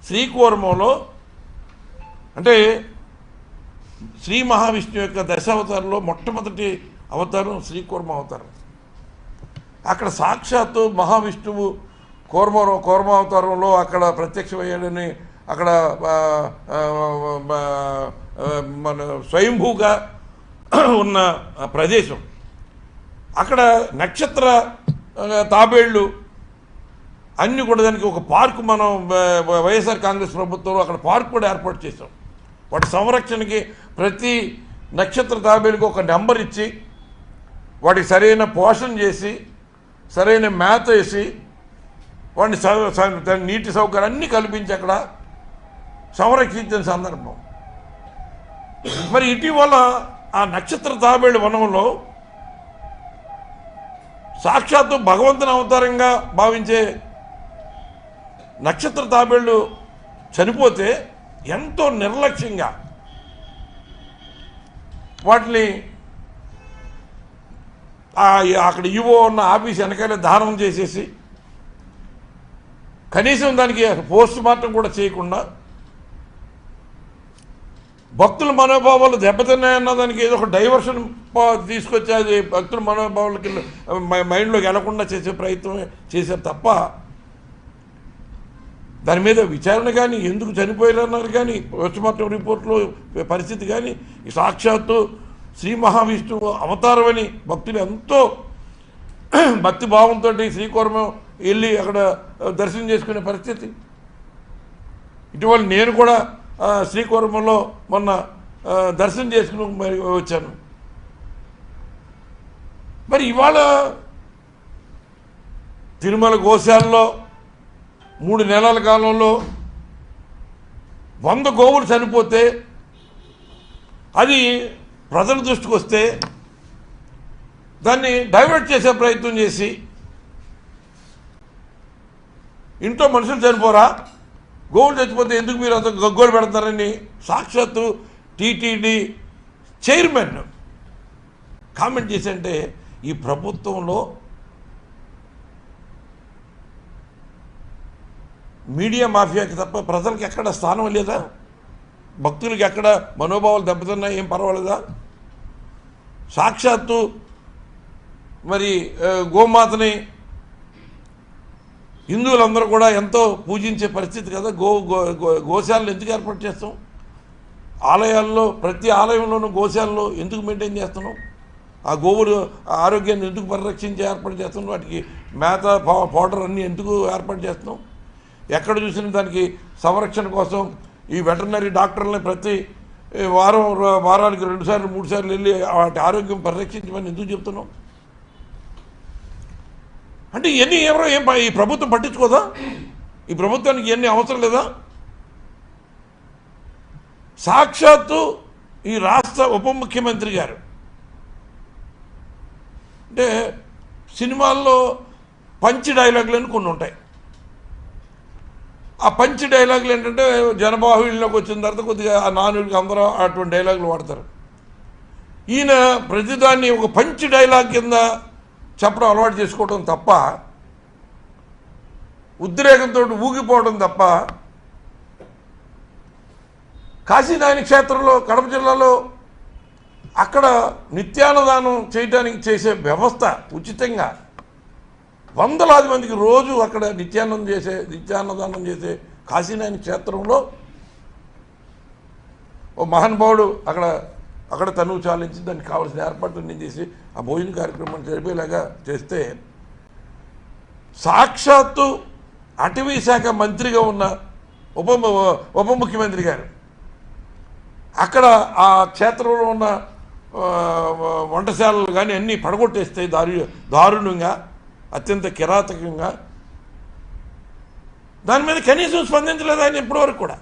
శ్రీకూర్మంలో అంటే శ్రీ మహావిష్ణువు యొక్క దశావతారంలో మొట్టమొదటి అవతారం శ్రీకూర్మ అవతారం. అక్కడ సాక్షాత్తు మహావిష్ణువు కూర్మావతారంలో అక్కడ ప్రత్యక్షమయ్యాడని అక్కడ మన స్వయంభూగా ఉన్న ప్రదేశం. అక్కడ నక్షత్ర తాబేళ్ళు అన్నీ కూడా దానికి ఒక పార్కు మనం వైఎస్ఆర్ కాంగ్రెస్ ప్రభుత్వంలో అక్కడ పార్క్ కూడా ఏర్పాటు చేసాం. వాటి సంరక్షణకి ప్రతి నక్షత్ర తాబేలుకి ఒక నెంబర్ ఇచ్చి వాటికి సరైన పోషణ చేసి సరైన మేత వేసి వాటిని నీటి సౌకర్యం అన్నీ కల్పించి అక్కడ సంరక్షించిన సందర్భం. మరి ఇటీవల ఆ నక్షత్ర తాబేళ్ళు వనంలో సాక్షాత్తు భగవంతుని అవతారంగా భావించే నక్షత్ర తాబేళ్ళు చనిపోతే ఎంతో నిర్లక్ష్యంగా వాటిని అక్కడ ఇవో ఉన్న ఆఫీస్ వెనకాల దానం చేసేసి కనీసం దానికి పోస్ట్ మార్టం కూడా చేయకుండా భక్తుల మనోభావాలు దెబ్బతిన్నాయన్న దానికి ఏదో ఒక డైవర్షన్ తీసుకొచ్చి అది భక్తుల మనోభావాలకి మైండ్లోకి వెళ్లకుండా చేసే ప్రయత్నం చేశారు తప్ప దాని మీద విచారణ కానీ ఎందుకు చనిపోయారన్నారు కానీ పోస్ట్మార్టం రిపోర్ట్లో పరిస్థితి కానీ సాక్షాత్తు శ్రీ మహావిష్ణువు అవతారం అని భక్తులు ఎంతో భక్తి భావంతో శ్రీకూర్మం వెళ్ళి అక్కడ దర్శనం చేసుకునే పరిస్థితి. ఇటీవల నేను కూడా శ్రీకూర్మంలో మొన్న దర్శనం చేసుకుని మరి వచ్చాను. మరి ఇవాళ తిరుమల గోశాలలో 3 నెలల కాలంలో 100 గోవులు చనిపోతే అది ప్రజల దృష్టికి వస్తే దాన్ని డైవర్ట్ చేసే ప్రయత్నం చేసి ఇంట్లో మనుషులు చనిపోరా, గోవులు చచ్చిపోతే ఎందుకు మీరు అంత గగ్గోలు పెడతారని సాక్షాత్తు టీటీడీ చైర్మన్ కామెంట్ చేసంటే ఈ ప్రభుత్వంలో మీడియా మాఫియాకి తప్ప ప్రజలకు ఎక్కడ స్థానం లేదా? భక్తులకి ఎక్కడ మనోభావాలు దెబ్బతిన్నా ఏం పర్వాలేదా? సాక్షాత్తు మరి గోమాతని హిందువులందరూ కూడా ఎంతో పూజించే పరిస్థితి కదా. గోశాలను ఎందుకు ఏర్పాటు చేస్తాం? ఆలయాల్లో ప్రతి ఆలయంలోనూ గోశాలలో ఎందుకు మెయింటైన్ చేస్తున్నాం? ఆ గోవులు ఆరోగ్యాన్ని ఎందుకు పరిరక్షించి ఏర్పాటు చేస్తున్నాం? వాటికి మేత పౌడర్ అన్నీ ఎందుకు ఏర్పాటు చేస్తున్నాం? ఎక్కడ చూసినా దానికి సంరక్షణ కోసం ఈ వెటర్నరీ డాక్టర్లని ప్రతి వారానికి 2 సార్లు 3 సార్లు వెళ్ళి వాటి ఆరోగ్యం పరిరక్షించమని ఎందుకు చెప్తున్నాం? అంటే ఇవన్నీ ఈ ప్రభుత్వం పట్టించుకోదా? ఈ ప్రభుత్వానికి ఇవన్నీ అవసరం లేదా? సాక్షాత్తు ఈ రాష్ట్ర ఉప ముఖ్యమంత్రి గారు అంటే సినిమాల్లో పంచి డైలాగులు కొన్ని ఉంటాయి. ఆ పంచి డైలాగులు ఏంటంటే జనబాహుళ్యంలోకి వచ్చిన తర్వాత కొద్దిగా ఆ నానుడికి అందరూ అటువంటి డైలాగులు వాడతారు. ఈయన ప్రతిదాన్ని ఒక పంచి డైలాగ్ కింద చెప్పడం అలవాటు చేసుకోవడం తప్ప, ఉద్రేకంతో ఊగిపోవడం తప్ప, కాశీనాయని క్షేత్రంలో కడప జిల్లాలో అక్కడ నిత్యాన్నదానం చేయడానికి చేసే వ్యవస్థ ఉచితంగా వందలాది మందికి రోజు అక్కడ నిత్యాన్నదానం చేసే కాశీనాయని క్షేత్రంలో ఓ మహానుభావుడు అక్కడ తనువు చాలించి దానికి కావాల్సిన ఏర్పాట్లు చేసి ఆ భోజన కార్యక్రమం జరిపేలాగా చేస్తే సాక్షాత్తు అటవీ శాఖ మంత్రిగా ఉన్న ఉప ముఖ్యమంత్రి గారు అక్కడ ఆ క్షేత్రంలో ఉన్న వంటశాలలు కానీ అన్నీ పడగొట్టేస్తాయి దారుణంగా, అత్యంత కిరాతకంగా. దాని మీద కనీసం స్పందించలేదు ఆయన ఇప్పటివరకు కూడా.